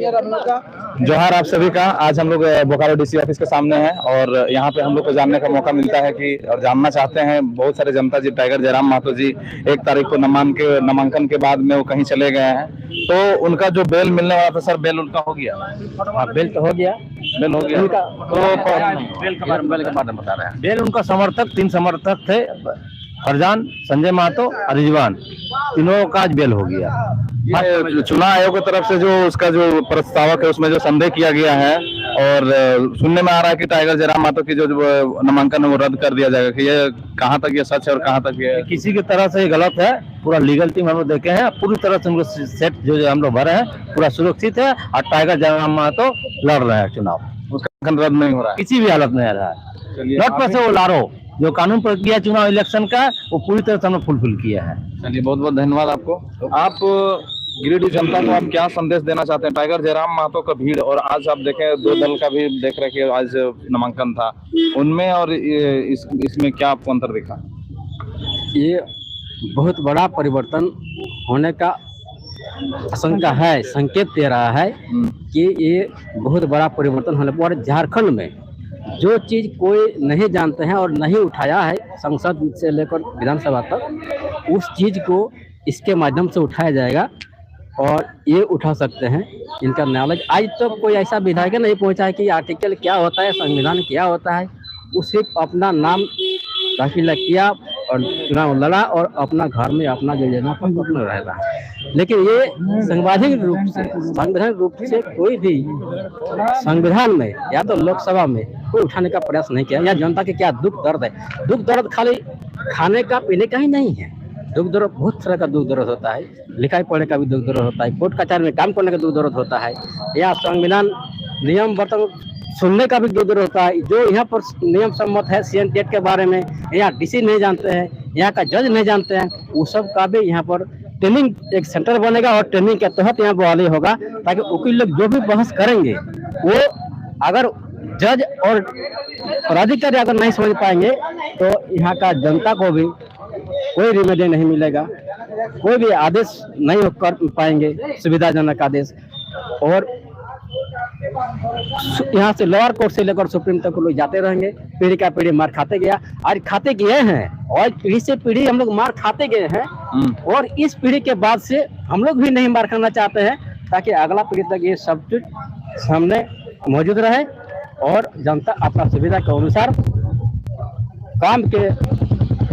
जोहार आप सभी का। आज हम लोग बोकारो डीसी ऑफिस के सामने हैं और यहाँ पे हम लोग को जानने का मौका मिलता है कि और जानना चाहते हैं बहुत सारे जनता जी टाइगर जयराम महतो जी 1 तारीख को नामांकन के बाद में वो कहीं चले गए हैं, तो उनका जो बेल मिलने वाला था सर, बेल उनका हो गया? हाँ, बेल तो हो गया। बेल हो गया उनका तो बेल के बारे में बता रहे हैं। बेल उनका समर्थक 3 समर्थक थे, फरजान, संजय महतो और रिजवान, तीनों का आज बेल हो गया। ये चुनाव आयोग की तरफ से जो उसका जो प्रस्तावक है उसमें जो संदेह किया गया है और सुनने में आ रहा है कि टाइगर जयराम महतो की जो नामांकन है वो रद्द कर दिया जाएगा, कि ये कहाँ तक ये सच है और कहाँ तक ये किसी की तरह से ये गलत है। पूरा लीगल टीम हम लोग देखे हैं, पूरी तरह से हम लोग सेट जो हम लोग भरे हैं पूरा सुरक्षित है और टाइगर जयराम महतो लड़ रहे हैं चुनाव। उसका रद्द नहीं हो रहा है किसी भी हालत में आ रहा है। नोट पर से वो लारो जो कानून प्रक्रिया चुनाव इलेक्शन का वो पूरी तरह से हमने फुलफिल किया है। चलिए, बहुत बहुत धन्यवाद आपको। आप गिरिडीह जनता को आप क्या संदेश देना चाहते हैं? टाइगर जयराम महतो का भीड़ और आज आप देखें 2 दल का भी देख रहे कि आज नामांकन था, उनमें और इसमें क्या आपको अंतर दिखा? ये बहुत बड़ा परिवर्तन होने का आशंका है, संकेत दे रहा है कि ये बहुत बड़ा परिवर्तन होने पर झारखंड में जो चीज कोई नहीं जानते हैं और नहीं उठाया है संसद से लेकर विधानसभा तक, उस चीज को इसके माध्यम से उठाया जाएगा और ये उठा सकते हैं। इनका नॉलेज आज तो कोई ऐसा विधायक नहीं पहुंचा है कि आर्टिकल क्या होता है, संविधान क्या होता है। वो सिर्फ अपना नाम दाखिला किया और चुनाव लड़ा और अपना घर में अपना योजना पर अपना रहता है। लेकिन ये संवैधानिक रूप से कोई भी संविधान में या तो लोकसभा में कोई उठाने का प्रयास नहीं किया। या जनता के क्या दुख दर्द है। दुख दर्द खाली खाने का पीने का ही नहीं है, दुख दर्द बहुत तरह का दुख दर्द होता है। लिखाई पढ़ने का भी दुख दर्द होता है, कोर्ट कचहरी में काम करने का दुख दर्द होता है, या संविधान नियम बर्तन सुनने का भी दुख दर्द होता है। जो यहाँ पर नियम सम्मत है CN-टेट के बारे में, यहाँ DC नहीं जानते हैं, यहाँ का जज नहीं जानते हैं, वो सब का भी यहाँ पर ट्रेनिंग एक सेंटर बनेगा और ट्रेनिंग के तहत यहाँ बहाली होगा, ताकि वकील लोग जो भी बहस करेंगे वो अगर जज और प्राधिकारी अगर नहीं समझ पाएंगे तो यहाँ का जनता को भी कोई रिमेडी नहीं मिलेगा, कोई भी आदेश नहीं कर पाएंगे, सुविधाजनक आदेश। और यहाँ से लोअर कोर्ट से लेकर सुप्रीम तक लोग जाते रहेंगे, पीढ़ी का पीढ़ी मार खाते गया और खाते गए हैं, और पीढ़ी से पीढ़ी हम लोग मार खाते गए हैं। और इस पीढ़ी के बाद से हम लोग भी नहीं मार खाना चाहते हैं, ताकि अगला पीढ़ी तक ये सब कुछ सामने मौजूद रहे और जनता अपना सुविधा के अनुसार काम के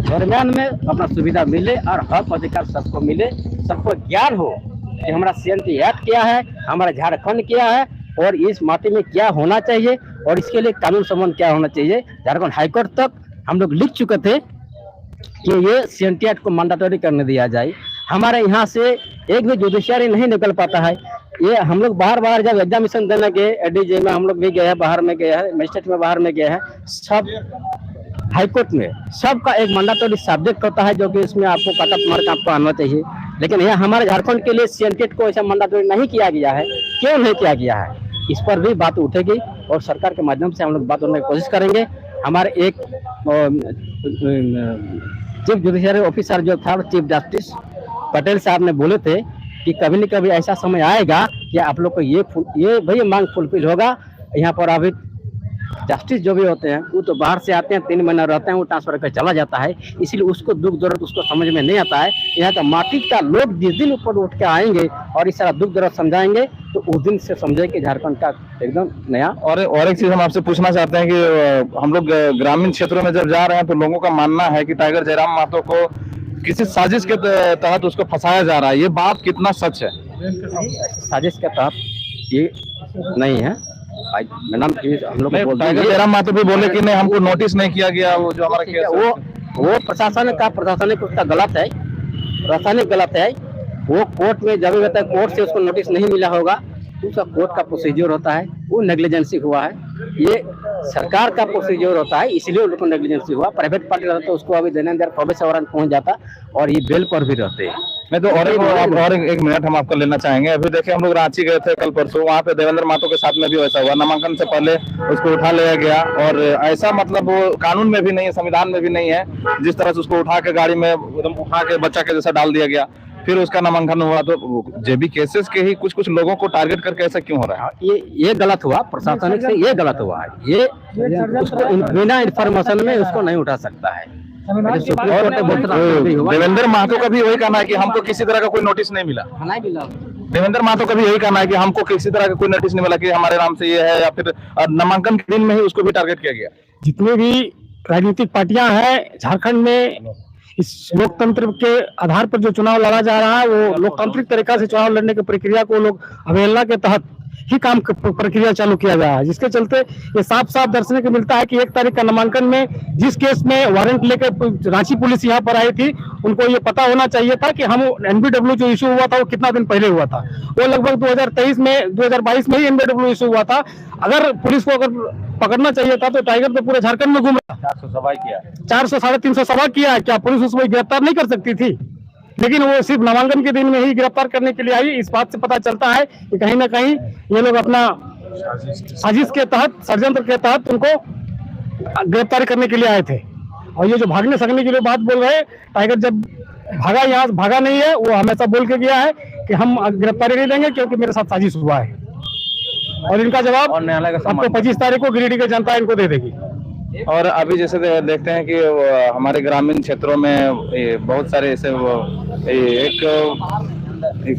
दरमियान में अपना सुविधा मिले और हक अधिकार सबको मिले, सबको ज्ञान हो कि हमारा CN-टी एक्ट क्या है, हमारा झारखंड क्या है और इस माटी में क्या होना चाहिए और इसके लिए कानून संबंध क्या होना चाहिए। झारखंड हाईकोर्ट तक हम लोग लिख चुके थे कि ये CN-टी एक्ट को मैंडेटरी करने दिया जाए। हमारे यहाँ से एक भी जुडिशियरी नहीं निकल पाता है। ये हम लोग बाहर जब एग्जामिनेशन देने गए, ADJ में हम लोग भी गए हैं, बाहर में गए हैं, मजिस्ट्रेट में बाहर में गए हैं, सब हाईकोर्ट में सबका एक मैंडेटरी सब्जेक्ट होता है जो कि इसमें आपको कट ऑफ मार्क आपको आना चाहिए। लेकिन यहाँ हमारे झारखंड के लिए CN-टेट को ऐसा मैंडेटरी नहीं किया गया है। क्यों नहीं किया गया है, इस पर भी बात उठेगी और सरकार के माध्यम से हम लोग बात करने की कोशिश करेंगे। हमारे एक चीफ जुडिशियरी ऑफिसर जो था, चीफ जस्टिस पटेल साहब ने बोले थे कि कभी न कभी ऐसा समय आएगा कि आप लोग को ये भाई मांग फुलफिल होगा। यहाँ पर अभी जस्टिस जो भी होते हैं वो तो बाहर से आते हैं, 3 महीना रहते हैं, वो ट्रांसफर कर चला जाता है, इसलिए उसको दुख दर्द उसको समझ में नहीं आता है। यहाँ का माटी का लोग जिस दिन ऊपर उठ के आएंगे और इस सारा दुख दर्द समझाएंगे तो उस दिन से समझे कि झारखंड का एकदम नया। और एक चीज हम आपसे पूछना चाहते हैं कि हम लोग ग्रामीण क्षेत्रों में जब जा रहे हैं तो लोगों का मानना है कि टाइगर जयराम महतो को किसी साजिश के तहत उसको फंसाया जा रहा है, ये बात कितना सच है? साजिश के तहत ये नहीं है। मैडम हम लोग टाइगर जयराम महतो भी बोले कि नहीं, हमको नोटिस नहीं किया गया, वो जो हमारा केस वो प्रशासनिक उसका गलत है, प्रशासनिक गलत है। वो कोर्ट में जब भी कोर्ट से उसको नोटिस नहीं मिला होगा, उसका कोर्ट का प्रोसीजर होता है, वो नेग्लिजेंसी हुआ है। ये सरकार का प्रोसीजर होता है, इसलिए उनको नेग्लिजेंसी हुआ। प्राइवेट पार्टी रहता तो उसको अभी देने देर प्रोबेशन वारंट पहुंच जाता और ये बेल पर भी रहते हैं। मैं तो और एक मिनट हम आपका लेना चाहेंगे। अभी देखिए हम लोग रांची गए थे कल परसों, वहाँ पे देवेंद्र महतो के साथ में भी वैसा हुआ, नामांकन से पहले उसको उठा लिया गया और ऐसा मतलब वो कानून में भी नहीं है, संविधान में भी नहीं है, जिस तरह से उसको उठा के गाड़ी में एकदम उठा के बच्चा के जैसा डाल दिया गया। फिर उसका नामांकन हुआ, तो जेबी केसेस के ही कुछ कुछ लोगों को टारगेट करके ऐसा क्यों हो रहा है? ये गलत हुआ, प्रशासनिक से ये गलत हुआ है। ये उसको बिना इन्फॉर्मेशन में उसको नहीं उठा सकता है। देवेंद्र महतो का भी वही कहना है कि हमको किसी तरह का कोई नोटिस नहीं मिला। देवेंद्र महतो का भी यही कहना है कि हमको किसी तरह का कोई नोटिस नहीं मिला कि हमारे नाम से ये है, या फिर नामांकन के दिन में ही उसको भी टारगेट किया गया। जितने भी राजनीतिक पार्टियां हैं झारखंड में, इस लोकतंत्र के आधार पर जो चुनाव लड़ा जा रहा है, वो लोकतांत्रिक तरीका से चुनाव लड़ने की प्रक्रिया को लोग अवहेलना के तहत ही काम प्रक्रिया चालू किया गया है, जिसके चलते ये साफ साफ दर्शने को मिलता है कि 1 तारीख का नामांकन में जिस केस में वारंट लेकर रांची पुलिस यहाँ पर आई थी, उनको ये पता होना चाहिए था कि हम एनबीडब्ल्यू जो इशू हुआ था वो कितना दिन पहले हुआ था। वो लगभग 2022 में ही एनबीडब्ल्यू इशू हुआ था। अगर पुलिस को अगर पकड़ना चाहिए था तो टाइगर तो पूरे झारखंड में घूम रहा था। 400 साढ़े 300 सभा किया है, क्या पुलिस उसको गिरफ्तार नहीं कर सकती थी? लेकिन वो सिर्फ नामांकन के दिन में ही गिरफ्तार करने के लिए आई। इस बात से पता चलता है कि कहीं ना कहीं ये लोग अपना साजिश के तहत, षड्यंत्र के तहत उनको गिरफ्तार करने के लिए आए थे। और ये जो भागने सकने के लिए बात बोल रहे हैं, टाइगर जब भागा, यहाँ भागा नहीं है, वो हमेशा बोल के गया है कि हम गिरफ्तारी नहीं देंगे क्योंकि मेरे साथ साजिश हुआ है। और इनका जवाब आपको 25 तारीख को गिरिडीह की जनता इनको दे देगी। और अभी जैसे देखते हैं कि हमारे ग्रामीण क्षेत्रों में बहुत सारे ऐसे एक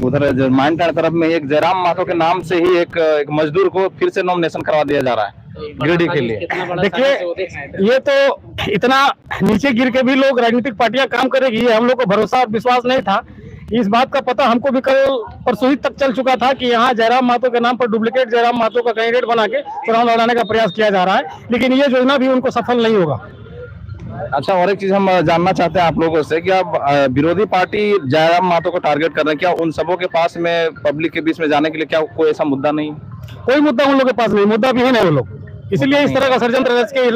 उधर माइंड तरफ में एक जयराम महतो के नाम से ही एक मजदूर को फिर से नॉमिनेशन करवा दिया जा रहा है गिरिडीह के लिए। देखिए, ये तो इतना नीचे गिर के भी लोग राजनीतिक पार्टियां काम करेगी, हम लोग को भरोसा और विश्वास नहीं था। इस बात का पता हमको भी कल परसों ही तक चल चुका था कि यहाँ जयराम महतो के नाम पर डुप्लीकेट जयराम महतो का कैंडिडेट बना के चुनाव लड़ाने का प्रयास किया जा रहा है, लेकिन ये योजना भी उनको सफल नहीं होगा। अच्छा, और एक चीज हम जानना चाहते हैं आप लोगों से कि आप विरोधी पार्टी जयराम महतो को टारगेट कर रहे हैं, क्या उन सबों के पास में पब्लिक के बीच में जाने के लिए क्या कोई ऐसा मुद्दा नहीं? कोई मुद्दा उन लोगों के पास नहीं, मुद्दा भी है नहीं वो लोग, इसलिए इस तरह का षड्यंत्र रच के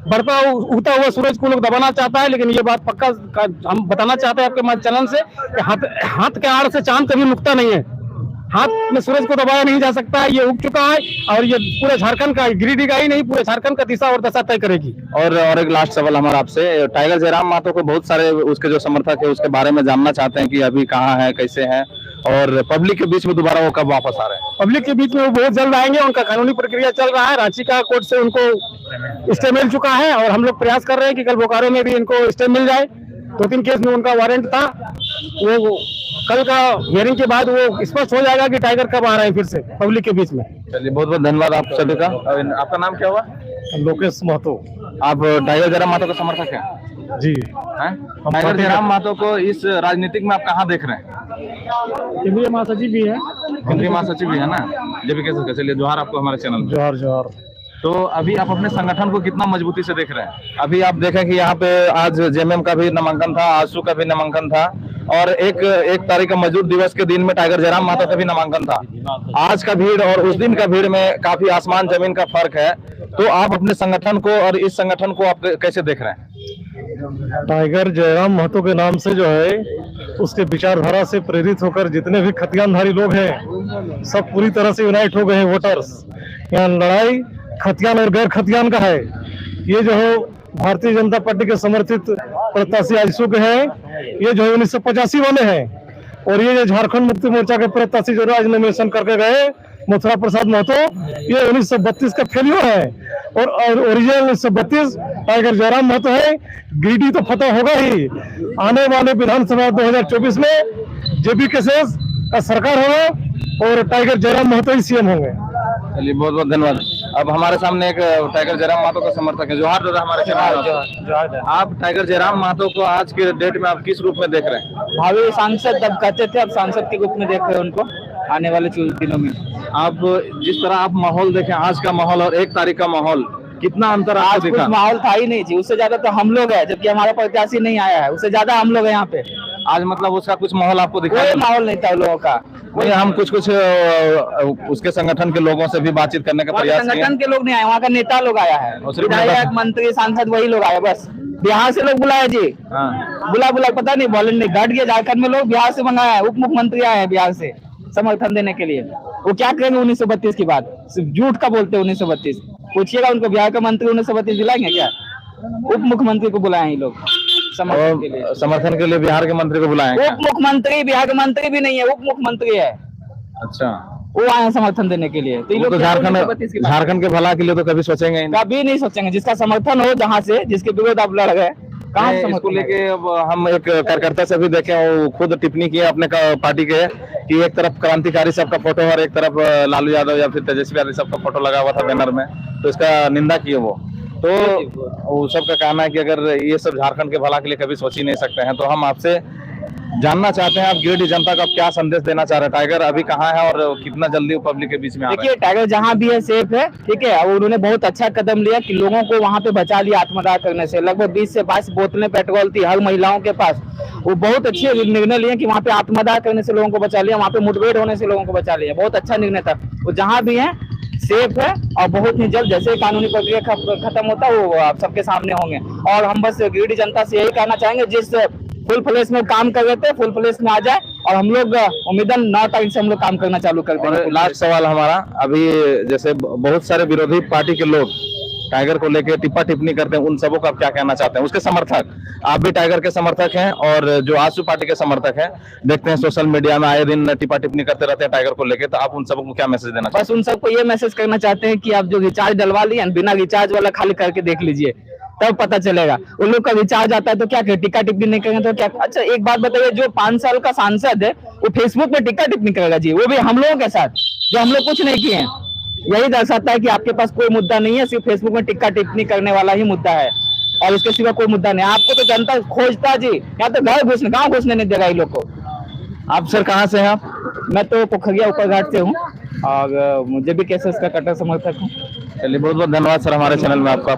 बढ़ता उगता हुआ सूरज को लोग दबाना चाहता है। लेकिन ये बात पक्का हम बताना चाहते हैं आपके चैनल से कि हाथ के आड़ से चांद कभी नुकता नहीं है, हाथ में सूरज को दबाया नहीं जा सकता है। ये उग चुका है और ये पूरे झारखंड का, गिरिडीह का ही नहीं, पूरे झारखंड का दिशा और दशा तय करेगी। और एक लास्ट सवाल हमारा आपसे, टाइगर जयराम महतो को बहुत सारे उसके जो समर्थक है उसके बारे में जानना चाहते हैं कि अभी कहाँ है, कैसे है, और पब्लिक के बीच में दोबारा वो कब वापस आ रहे हैं? पब्लिक के बीच में वो बहुत जल्द आएंगे, उनका कानूनी प्रक्रिया चल रहा है, रांची का कोर्ट से उनको स्टे मिल चुका है और हम लोग प्रयास कर रहे हैं कि कल बोकारो में भी इनको स्टे मिल जाए। 2-3 केस में उनका वारंट था, वो कल का हियरिंग के बाद वो स्पष्ट हो जाएगा कि टाइगर कब आ रहे हैं फिर से पब्लिक के बीच में। चलिए, बहुत बहुत धन्यवाद आप सभी का। आपका नाम क्या हुआ? लोकेश महतो। आप टाइगर जयराम महतो का समर्थक हैं? जी हैं? टाइगर जयराम महतो को इस राजनीतिक में आप कहाँ देख रहे हैं? केंद्रीय महासचिव भी है। केंद्रीय महासचिव भी है ना, जेबी कैसे? चलिए, जोहार आपको हमारे चैनल में। जोहार जोहार। तो अभी आप अपने संगठन को कितना मजबूती से देख रहे हैं? अभी आप देखें कि यहाँ पे आज जेएमएम का भी नामांकन था, आजसू का भी नामांकन था, और एक तारीख का मजदूर दिवस के दिन में टाइगर जयराम महतो का भी नामांकन था। आज का भीड़ और उस दिन का भीड़ में काफी आसमान जमीन का फर्क है। तो आप अपने संगठन को और इस संगठन को आप कैसे देख रहे हैं? टाइगर जयराम महतो के नाम से जो है, उसके विचारधारा से प्रेरित होकर जितने भी खतियानधारी लोग हैं सब पूरी तरह से यूनाइट हो गए हैं वोटर्स। यहाँ लड़ाई खतियान और गैर खतियान का है। ये जो है भारतीय जनता पार्टी के समर्थित प्रत्याशी आजसू के हैं, ये जो है 1985 वाले हैं, और ये जो झारखंड मुक्ति मोर्चा के प्रत्याशी जो आज नॉमिनेशन करके गए मथुरा प्रसाद महतो, ये 1932 का फेलियर है और ओरिजिनल 1932 टाइगर जयराम महतो है। गिरिडीह तो फतह होगा ही, आने वाले विधानसभा 2024 में जेबी केसेस का सरकार होगा और टाइगर जयराम महतो ही सीएम होंगे। चलिए, बहुत बहुत धन्यवाद। अब हमारे सामने एक टाइगर जयराम महतो का समर्थक है। जोहार दादा, हमारे चैनल। आप टाइगर जयराम महतो को आज के डेट में आप किस रूप में देख रहे हैं? भावी सांसद तब कहते थे, अब सांसद के रूप में देख रहे हैं उनको आने वाले दिनों में। आप जिस तरह आप माहौल देखें, आज का माहौल और 1 तारीख का माहौल, कितना अंतर आज कुछ माहौल था ही नहीं जी, उससे ज्यादा तो हम लोग है, जबकि हमारा प्रत्याशी नहीं आया है, उससे ज्यादा हम लोग है यहाँ पे। आज मतलब उसका कुछ माहौल आपको दिखा? कोई माहौल नहीं था लोगों का। नहीं, हम कुछ उसके संगठन के लोगों से भी बातचीट करने का प्रयास किया। संगठन के लोग नहीं आए, वहाँ का नेता लोग आया है, विधायक मंत्री सांसद वही लोग आए, बस बिहार से लोग बुलाए जी। बुला पता नहीं वॉलंटियर घट गया झारखंड में, लोग बिहार से मंगाया है, उप मुख्यमंत्री आए हैं बिहार से समर्थन देने के लिए। वो क्या करेंगे 1932 की बात, सिर्फ झूठ का बोलते हैं 1932। पूछिएगा उनको, बिहार का मंत्री 1932 दिलाएंगे क्या? उप मुख्यमंत्री को बुलाए हैं लोग, समर्थन के लिए। और समर्थन के लिए बिहार के मंत्री को बुलाए हैं क्या? उप मुख्यमंत्री बिहार के मंत्री भी नहीं है, उप मुख्यमंत्री है, अच्छा, वो आए हैं समर्थन देने के लिए। तो ये वो लोग तो क्या बोलेंगे बात इसकी बात? झारखंड के भला के लिए तो कभी सोचेंगे ही नहीं। कभी नहीं सोचेंगे। जिसका समर्थन हो जहाँ से, जिसके विरोध आप लड़ गए, कहाँ से इसको समर्थन लेके अब हम एक कार्यकर्ता से भी देखे, वो खुद टिप्पणी किए अपने पार्टी के कि एक तरफ क्रांतिकारी सबका फोटो और एक तरफ लालू यादव या फिर तेजस्वी यादव सबका फोटो लगा हुआ था बैनर में, तो इसका निंदा किए वो। तो वो सबका कहना है कि अगर ये सब झारखंड के भला के लिए कभी सोच ही नहीं सकते हैं, तो हम आपसे जानना चाहते हैं आप गिरिडीह जनता को आप क्या संदेश देना चाह रहे हैं? टाइगर अभी कहाँ है और कितना जल्दी वो पब्लिक के बीच में आ रहा है? देखिए, टाइगर जहाँ भी है सेफ है, ठीक है। और उन्होंने बहुत अच्छा कदम लिया कि लोगों को वहाँ पे बचा लिया आत्मदाह करने से। लगभग 20 से 22 बोतलें पेट्रोल थी हर महिलाओं के पास। वो बहुत अच्छे निर्णय लिए कि वहाँ पे आत्मदाह करने से लोगों को बचा लिया, वहाँ पे मुठभेड़ होने से लोगों को बचा लिया। बहुत अच्छा निर्णय था। वो जहाँ भी है सेफ है और बहुत ही जल्द जैसे कानूनी प्रक्रिया खत्म होता है वो आप सबके सामने होंगे। और हम बस गिरिडीह जनता से यही कहना चाहेंगे, जिस फुल फ्लेश में काम कर रहे थे फुल फ्लेश में आ जाए, और हम लोग उम्मीदन 9 तारीख से हम लोग काम करना चालू कर देंगे। और लास्ट सवाल हमारा, अभी जैसे बहुत सारे विरोधी पार्टी के लोग टाइगर को लेके टिप्पा टिप्पणी करते हैं, उन सबों को आप क्या कहना चाहते हैं? उसके समर्थक, आप भी टाइगर के समर्थक हैं और जो आजसू पार्टी के समर्थक हैं, देखते हैं सोशल मीडिया में आए दिन टिप्पा टिप्पणी करते रहते हैं टाइगर को लेके, तो आप उन सबको क्या मैसेज देना चाहते बस उन सबको ये मैसेज करना चाहते हैं कि आप जो रिचार्ज डलवा लिए, बिना रिचार्ज वाला खाली करके देख लीजिए, तब पता चलेगा। उन लोग का रिचार्ज आता है तो क्या टिक्का टिप्पणी नहीं करेंगे तो क्या? अच्छा एक बात बताइए, जो 5 साल का सांसद है वो फेसबुक पे टिक्का टिप्पणी करेगा जी, वो भी हम लोगों के साथ, जो हम लोग कुछ नहीं किए हैं। यही दर्शाता है कि आपके पास कोई मुद्दा नहीं है, सिर्फ फेसबुक में टिक्का टिप्पणी करने वाला ही मुद्दा है और इसके सिवा कोई मुद्दा नहीं। आपको तो जनता खोजता जी, यहाँ तो घर घुसने, गाँव घुसने नहीं देगा ये लोग को। आप सर कहाँ से हैं आप? मैं तो पोखरिया ऊपर घाट से हूँ और मुझे भी केसेस का कट्टर समर्थक हूँ। चलिए, बहुत बहुत धन्यवाद सर हमारे चैनल में आपका